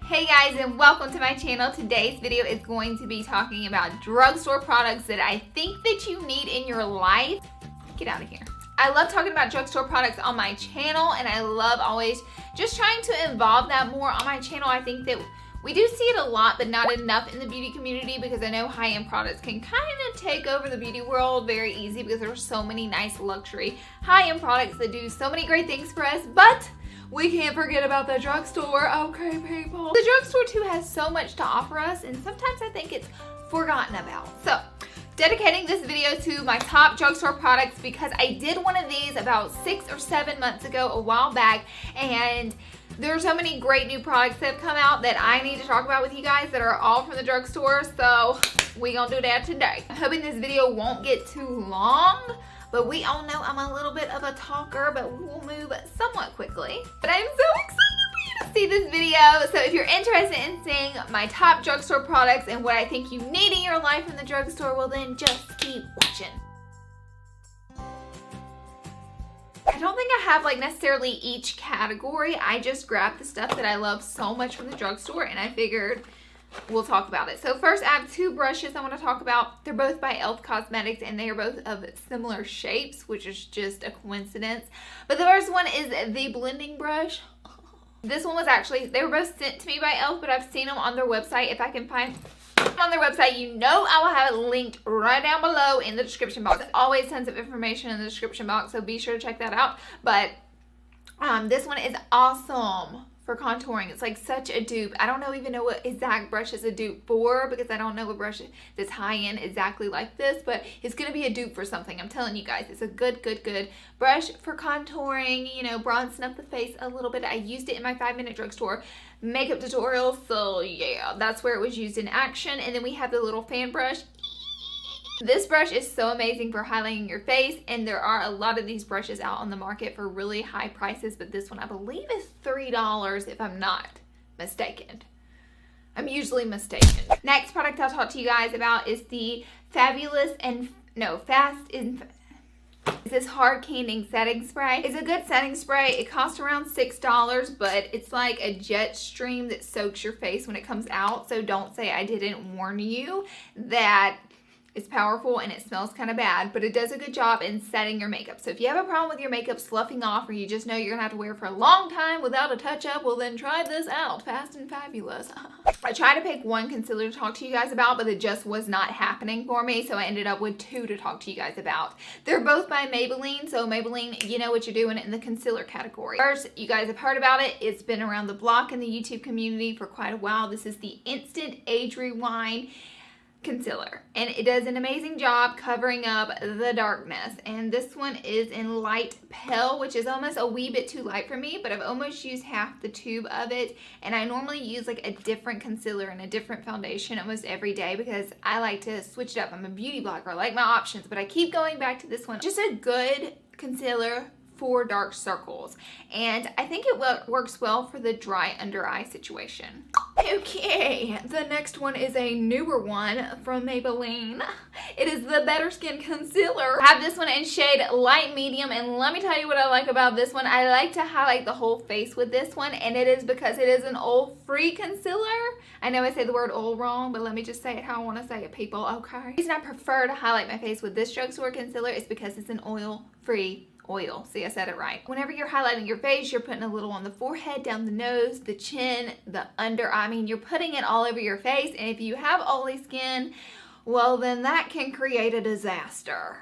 Hey guys, and welcome to my channel. Today's video is going to be talking about drugstore products that I think that you need in your life. Get out of here. I love talking about drugstore products on my channel, and I love always just trying to involve that more on my channel. I think that we do see it a lot, but not enough in the beauty community, because I know high-end products can kind of take over the beauty world very easy because there's so many nice luxury high-end products that do so many great things for us, but we can't forget about the drugstore, okay people? The drugstore too has so much to offer us, and sometimes I think it's forgotten about. So, dedicating this video to my top drugstore products because I did one of these about 6 or 7 months ago, a while back, and there are so many great new products that have come out that I need to talk about with you guys that are all from the drugstore, so we gonna do that today. I'm hoping this video won't get too long, but we all know I'm a little bit of a talker, but we will move somewhat quickly. But I'm so excited for you to see this video. So if you're interested in seeing my top drugstore products and what I think you need in your life in the drugstore, well then just keep watching. I don't think I have like necessarily each category. I just grabbed the stuff that I love so much from the drugstore, and I figured we'll talk about it. So first I have two brushes I want to talk about. They're both by e.l.f. Cosmetics, and they are both of similar shapes, which is just a coincidence. But the first one is the blending brush. This one was actually, they were both sent to me by e.l.f., but I've seen them on their website. If I can find them on their website, you know I will have it linked right down below in the description box. There's always tons of information in the description box, so be sure to check that out. But this one is awesome for contouring. It's like such a dupe. I don't even know what exact brush is a dupe for, because I don't know a brush that's high-end exactly like this, but it's going to be a dupe for something. I'm telling you guys, it's a good brush for contouring, you know, bronzing up the face a little bit. I used it in my 5-minute drugstore makeup tutorial, so yeah, that's where it was used in action. And then we have the little fan brush. This brush is so amazing for highlighting your face, and there are a lot of these brushes out on the market for really high prices, but this one I believe is $3 if I'm not mistaken. I'm usually mistaken. Next product I'll talk to you guys about is the this hard candying setting spray. It's a good setting spray. It costs around $6, but it's like a jet stream that soaks your face when it comes out, so don't say I didn't warn you that it's powerful and it smells kind of bad, but it does a good job in setting your makeup. So if you have a problem with your makeup sloughing off, or you just know you're gonna have to wear it for a long time without a touch-up, well then try this out. Fast and fabulous. I tried to pick one concealer to talk to you guys about, but it just was not happening for me, so I ended up with two to talk to you guys about. They're both by Maybelline, so Maybelline, you know what you're doing in the concealer category. First, you guys have heard about it. It's been around the block in the YouTube community for quite a while. This is the Instant Age Rewind concealer, and it does an amazing job covering up the darkness. And this one is in light pale, which is almost a wee bit too light for me, but I've almost used half the tube of it, and I normally use like a different concealer and a different foundation almost every day because I like to switch it up. I'm a beauty blogger, I like my options, but I keep going back to this one. Just a good concealer for dark circles, and I think it works well for the dry under eye situation. Okay, the next one is a newer one from Maybelline. It is the Better Skin Concealer. I have this one in shade light medium, and let me tell you what I like about this one. I like to highlight the whole face with this one, and it is because it is an oil-free concealer. I know I say the word oil wrong, but let me just say it how I want to say it, people, okay? The reason I prefer to highlight my face with this drugstore concealer is because it's an oil-free oil. See, I said it right. Whenever you're highlighting your face, you're putting a little on the forehead, down the nose, the chin, the under eye. I mean, you're putting it all over your face, and if you have oily skin, well, then that can create a disaster.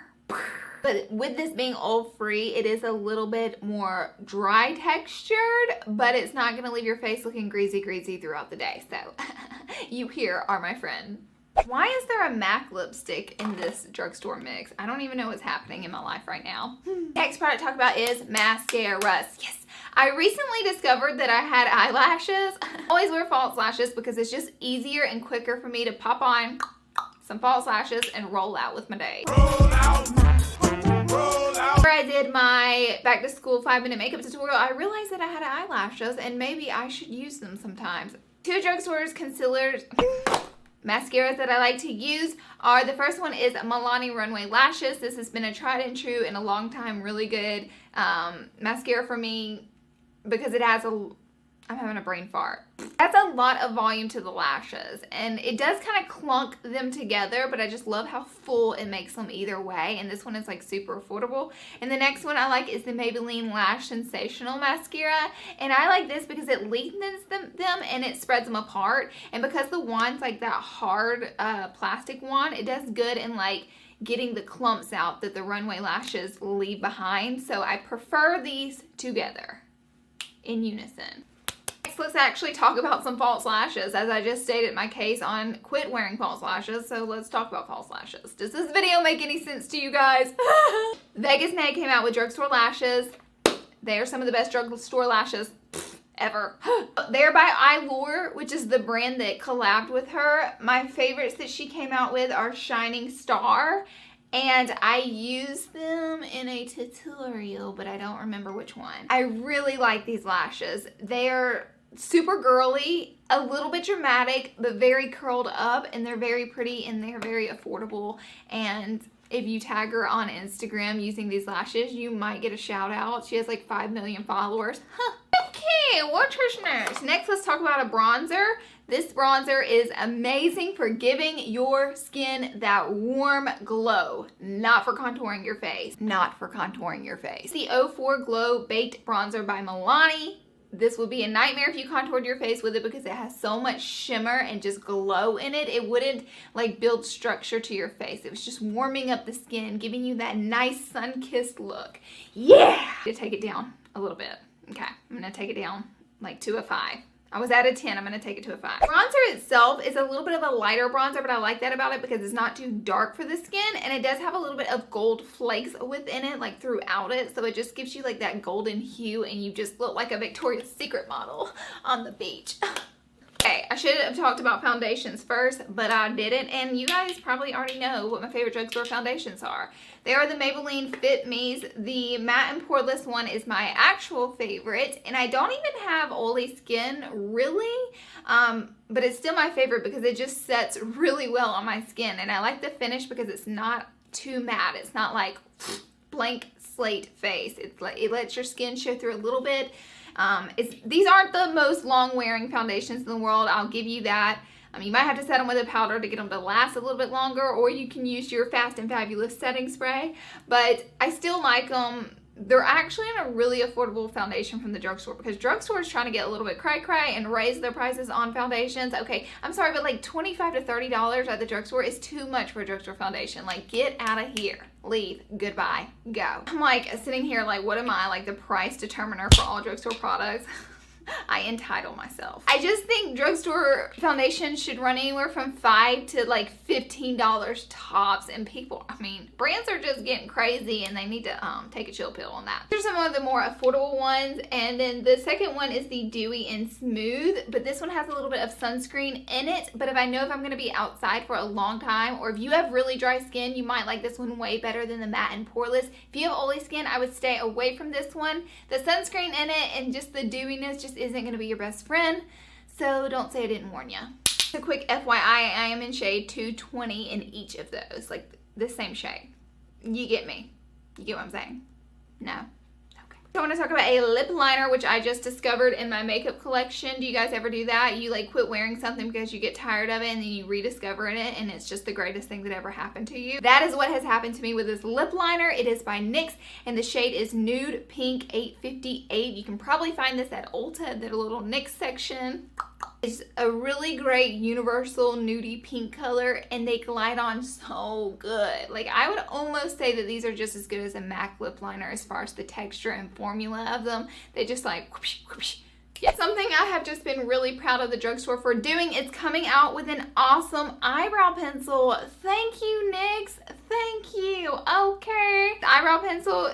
But with this being oil-free, it is a little bit more dry textured, but it's not going to leave your face looking greasy throughout the day. So, you here are my friend. Why is there a MAC lipstick in this drugstore mix? I don't even know what's happening in my life right now. Next product to talk about is mascaras. Yes, I recently discovered that I had eyelashes. I always wear false lashes because it's just easier and quicker for me to pop on some false lashes and roll out with my day. Roll out. After I did my back to school 5-minute makeup tutorial, I realized that I had eyelashes and maybe I should use them sometimes. Two drugstores concealers. Mascaras that I like to use are, the first one is Milani Runway Lashes. This has been a tried and true and a long time really good mascara for me because it has a I'm having a brain fart. That's a lot of volume to the lashes, and it does kind of clunk them together, but I just love how full it makes them either way, and this one is like super affordable. And the next one I like is the Maybelline Lash Sensational Mascara, and I like this because it lengthens them and it spreads them apart, and because the wand's like that hard plastic wand, it does good in like getting the clumps out that the runway lashes leave behind, so I prefer these together in unison. Let's actually talk about some false lashes, as I just stated my case on quit wearing false lashes, so let's talk about false lashes. Does this video make any sense to you guys? Vegas Nay came out with drugstore lashes. They are some of the best drugstore lashes ever. They're by Eyelure, which is the brand that collabed with her. My favorites that she came out with are Shining Star, and I used them in a tutorial, but I don't remember which one. I really like these lashes. They're super girly, a little bit dramatic, but very curled up, and they're very pretty and they're very affordable. And if you tag her on Instagram using these lashes, you might get a shout out. She has like 5 million followers. Okay, what's next? Next, let's talk about a bronzer. This bronzer is amazing for giving your skin that warm glow, not for contouring your face. Not for contouring your face. The 04 Glow Baked Bronzer by Milani. This would be a nightmare if you contoured your face with it because it has so much shimmer and just glow in it. It wouldn't like build structure to your face. It was just warming up the skin, giving you that nice sun-kissed look. Yeah! To take it down a little bit. Okay, I'm gonna take it down like to a 5. I was at a 10, I'm gonna take it to a 5. Bronzer itself is a little bit of a lighter bronzer, but I like that about it because it's not too dark for the skin, and it does have a little bit of gold flakes within it, like throughout it, so it just gives you like that golden hue and you just look like a Victoria's Secret model on the beach. Okay, I should have talked about foundations first, but I didn't, and you guys probably already know what my favorite drugstore foundations are. They are the Maybelline Fit Me's. The matte and poreless one is my actual favorite, and I don't even have oily skin, really, but it's still my favorite because it just sets really well on my skin, and I like the finish because it's not too matte. It's not like blank slate face. It's like it lets your skin show through a little bit. These aren't the most long wearing foundations in the world, I'll give you that. You might have to set them with a powder to get them to last a little bit longer, or you can use your Fast and Fabulous setting spray, but I still like them. They're actually in a really affordable foundation from the drugstore because drugstore is trying to get a little bit cray-cray and raise their prices on foundations. Okay, I'm sorry, but like $25 to $30 at the drugstore is too much for a drugstore foundation. Like, get out of here. Leave. Goodbye. Go. I'm like sitting here like, what am I? Like the price determiner for all drugstore products? I entitle myself. I just think drugstore foundation should run anywhere from $5 to like $15 tops, and people, brands are just getting crazy and they need to take a chill pill on that. These are some of the more affordable ones, and then the second one is the Dewy and Smooth, but this one has a little bit of sunscreen in it, but if I'm going to be outside for a long time, or if you have really dry skin, you might like this one way better than the matte and poreless. If you have oily skin, I would stay away from this one. The sunscreen in it and just the dewiness just isn't going to be your best friend, so don't say I didn't warn you. A quick FYI, I am in shade 220 in each of those, like the same shade. You get me? You get what I'm saying? No? Okay. So I want to talk about a lip liner, which I just discovered in my makeup collection. Do you guys ever do that? You like quit wearing something because you get tired of it and then you rediscover it and it's just the greatest thing that ever happened to you. That is what has happened to me with this lip liner. It is by NYX and the shade is Nude Pink 858. You can probably find this at Ulta, their little NYX section. It's a really great universal nudie pink color and they glide on so good. Like, I would almost say that these are just as good as a MAC lip liner as far as the texture and formula of them. They just like whoosh, whoosh. Yeah, something I have just been really proud of the drugstore for doing is coming out with an awesome eyebrow pencil. Thank you, NYX. Thank you. Okay. The eyebrow pencil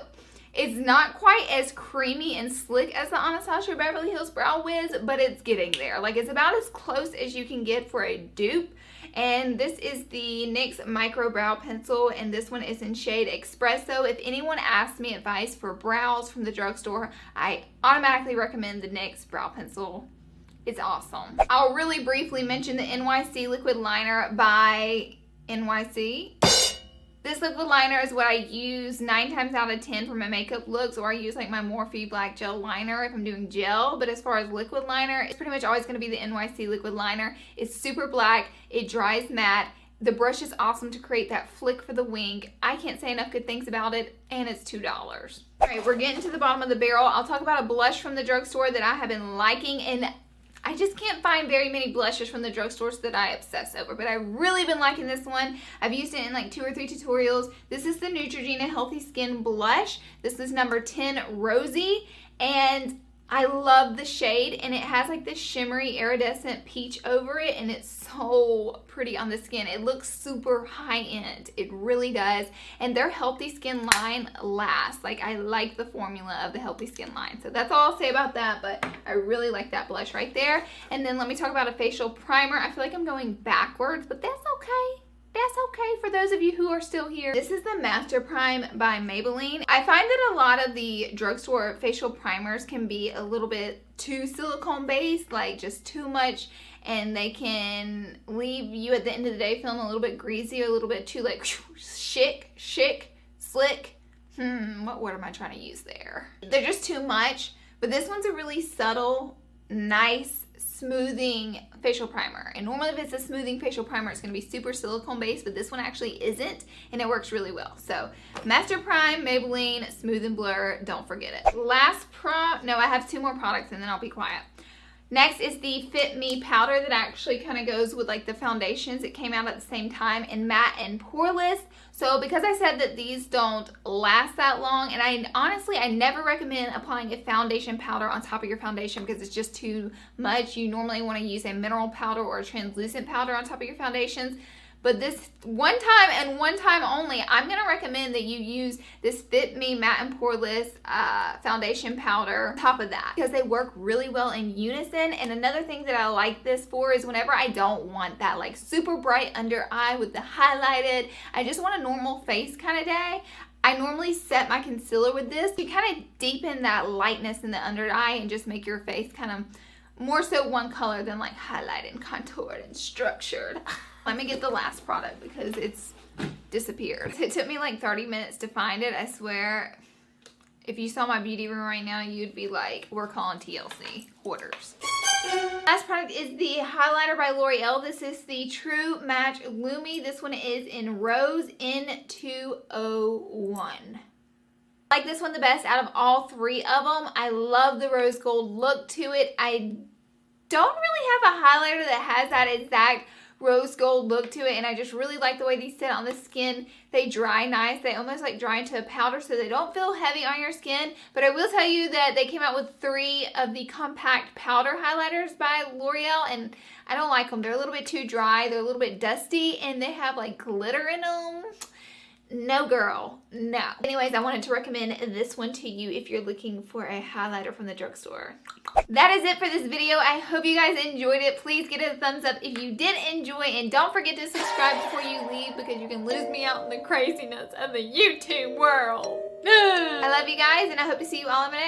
is not quite as creamy and slick as the Anastasia Beverly Hills Brow Wiz, but it's getting there. Like, it's about as close as you can get for a dupe. And this is the NYX Micro Brow Pencil, and this one is in shade Espresso. If anyone asks me advice for brows from the drugstore, I automatically recommend the NYX Brow Pencil. It's awesome. I'll really briefly mention the NYC Liquid Liner by NYC. This liquid liner is what I use 9 times out of 10 for my makeup looks, or I use like my Morphe black gel liner if I'm doing gel. But as far as liquid liner, it's pretty much always going to be the NYC liquid liner. It's super black, it dries matte. The brush is awesome to create that flick for the wing. I can't say enough good things about it, and it's $2. All right, we're getting to the bottom of the barrel. I'll talk about a blush from the drugstore that I have been liking, and I just can't find very many blushes from the drugstores that I obsess over, but I've really been liking this one. I've used it in like 2 or 3 tutorials. This is the Neutrogena Healthy Skin Blush. This is number 10 Rosy, and I love the shade, and it has like this shimmery iridescent peach over it, and it's so pretty on the skin. It looks super high end. It really does. And their Healthy Skin line lasts. Like, I like the formula of the Healthy Skin line. So that's all I'll say about that, but I really like that blush right there. And then let me talk about a facial primer. I feel like I'm going backwards, but that's okay. That's okay for those of you who are still here. This is the Master Prime by Maybelline. I find that a lot of the drugstore facial primers can be a little bit too silicone based, like just too much, and they can leave you at the end of the day feeling a little bit greasy or a little bit too like slick. What word am I trying to use there? They're just too much, but this one's a really subtle, nice, smoothing facial primer. And normally if it's a smoothing facial primer, it's going to be super silicone based, but this one actually isn't, and it works really well. So Master Prime, Maybelline, Smooth and Blur, don't forget it. I have 2 more products and then I'll be quiet. Next is the Fit Me powder that actually kind of goes with like the foundations. It came out at the same time in matte and poreless. So because I said that these don't last that long, and I never recommend applying a foundation powder on top of your foundation because it's just too much. You normally want to use a mineral powder or a translucent powder on top of your foundations. But this one time and one time only, I'm going to recommend that you use this Fit Me Matte and Poreless foundation powder on top of that, because they work really well in unison. And another thing that I like this for is whenever I don't want that like super bright under eye with the highlighted, I just want a normal face kind of day, I normally set my concealer with this to kind of deepen that lightness in the under eye and just make your face kind of more so one color than like highlighted and contoured and structured. Let me get the last product because it's disappeared. It took me like 30 minutes to find it. I swear, if you saw my beauty room right now, you'd be like, we're calling TLC. Hoarders. Last product is the highlighter by L'Oreal. This is the True Match Lumi. This one is in Rose N201. I like this one the best out of all 3 of them. I love the rose gold look to it. I don't really have a highlighter that has that exact rose gold look to it, and I just really like the way these sit on the skin. They dry nice. They almost like dry into a powder, so they don't feel heavy on your skin. But I will tell you that they came out with 3 of the compact powder highlighters by L'Oreal, and I don't like them. They're a little bit too dry. They're a little bit dusty, and they have like glitter in them. No girl, no. Anyways, I wanted to recommend this one to you if you're looking for a highlighter from the drugstore. That is it for this video. I hope you guys enjoyed it. Please give it a thumbs up if you did enjoy, and don't forget to subscribe before you leave because you can lose me out in the craziness of the YouTube world. I love you guys, and I hope to see you all in the next